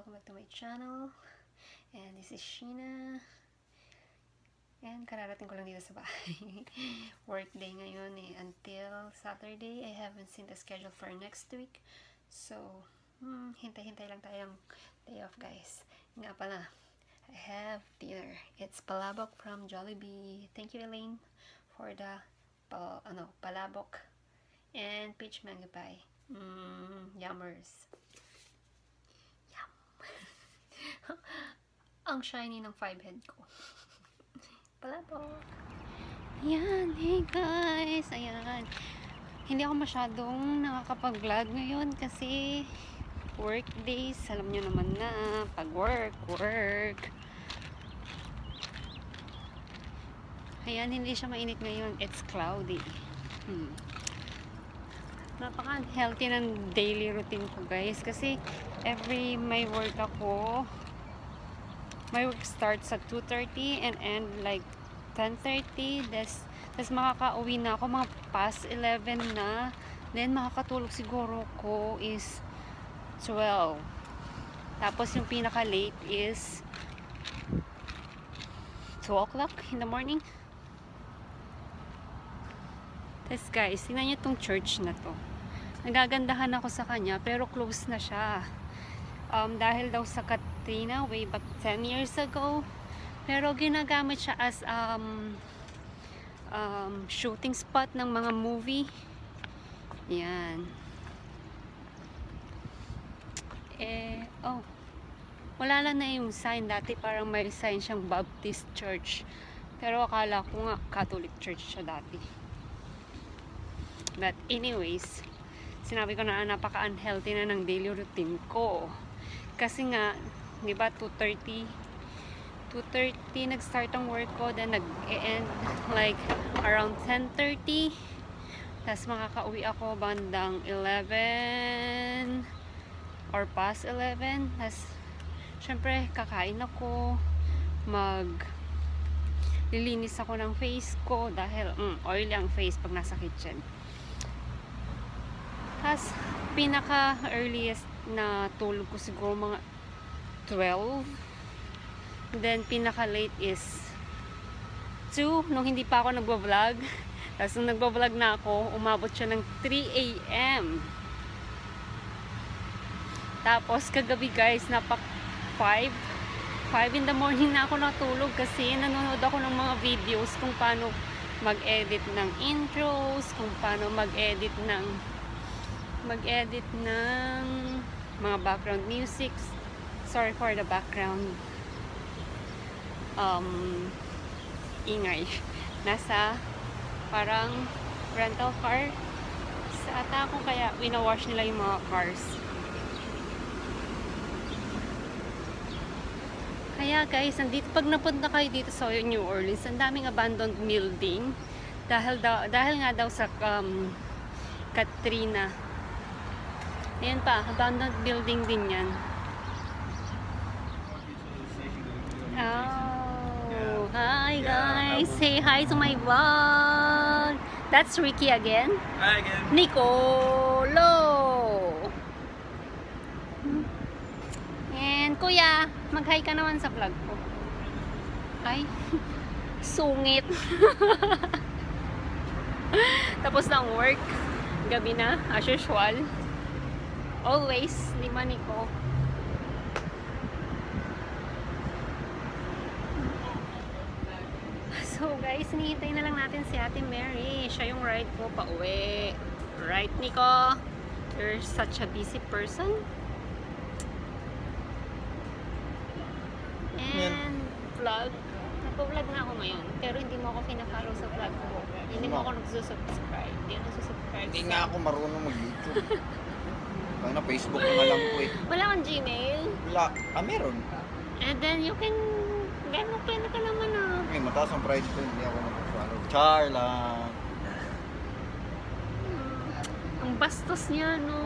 welcome back to my channel. And this is Sheena. And kararating ko lang dito sa bahay. Work day ngayon until Saturday. I haven't seen the schedule for next week. So, hintay-hintay lang tayong day off, guys. Nga pala, I have dinner. It's palabok from Jollibee. Thank you, Elaine, for the palabok and peach mango pie. Yummers. Ang shiny ng 5-head ko. Palabok. Ayan, hey guys. Ayan. Hindi ako masyadong nakakapag-vlog ngayon kasi work days. Alam nyo naman na, pag work. Ayan, hindi siya mainit ngayon. It's cloudy. Napaka-healthy ng daily routine ko, guys. Kasi every may work ako, my work starts at 2:30 and end like 10:30. That's makaka-uwi na ako mga past 11 na. Then makakatulog siguro ko is 12. Tapos yung pinaka-late is 2 o'clock in the morning. Tapos guys, tingnan nyo tong church na to. Nagagandahan ako sa kanya pero close na siya. Dahil daw sa Katrina way back 10 years ago, pero ginagamit siya as shooting spot ng mga movie. Yan. Wala lang na yung sign. Dati parang may sign siyang Baptist Church, pero akala ko nga Catholic Church siya dati. But anyways, sinabi ko na napaka-unhealthy na ng daily routine ko. Kasi nga, di ba, 2:30 nag-start ang work ko, then nag-end like around 10:30. Tapos makaka-uwi ako bandang 11 or past 11. Tapos syempre kakain ako, lilinis ako ng face ko dahil oily ang face pag nasa kitchen. Tapos pinaka earliest na tulog ko siguro mga 12. Then pinaka late is 2 nung hindi pa ako nagbo-vlog. Tapos nung nagbo-vlog na ako, umabot siya ng 3 AM. Tapos kagabi guys, 5 in the morning na ako natulog kasi nanonood ako ng mga videos kung paano mag-edit ng intros, kung paano mag-edit ng mga background music. Sorry for the background ingay. Nasa parang rental car sa ata ko, kaya wina-wash nila yung mga cars. Kaya guys, pag napunta kayo dito sa New Orleans, ang daming abandoned building dahil nga daw sa Katrina. Ayan pa, abandoned building din yan. Oh, hi guys! Say hi to my vlog! That's Ricky again. Hi again. Nicolo! And kuya, mag-hi ka naman sa vlog ko. Ay, sungit. Tapos na ang work. Gabi na, as usual. Always, di ba, Nico? So guys, hinihintay na lang natin si Ate Mary. Siya yung ride ko pa uwi. Right, Nico? You're such a busy person. And vlog. Nagpo-vlog na ako ngayon. Pero hindi mo ako pina-follow sa vlog ko. Hindi mo ako nagsusubscribe. Hindi ako nagsusubscribe. Hindi nga ako marunong mag-YouTube. Kaya na Facebook na lang po eh. Wala kang Gmail? Wala. Meron. And then you can pwede ka naman May mataas ang price ko. Hindi ako mag-follow. Char lang. Ang bastos niya, no?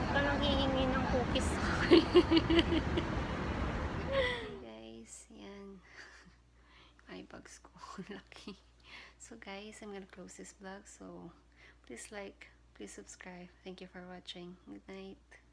Parang hihingi ng cookies sa akin. Hey guys, yan. Eyebags ko. Lucky. So guys, I'm gonna close this vlog. So please like, please subscribe. Thank you for watching. Good night.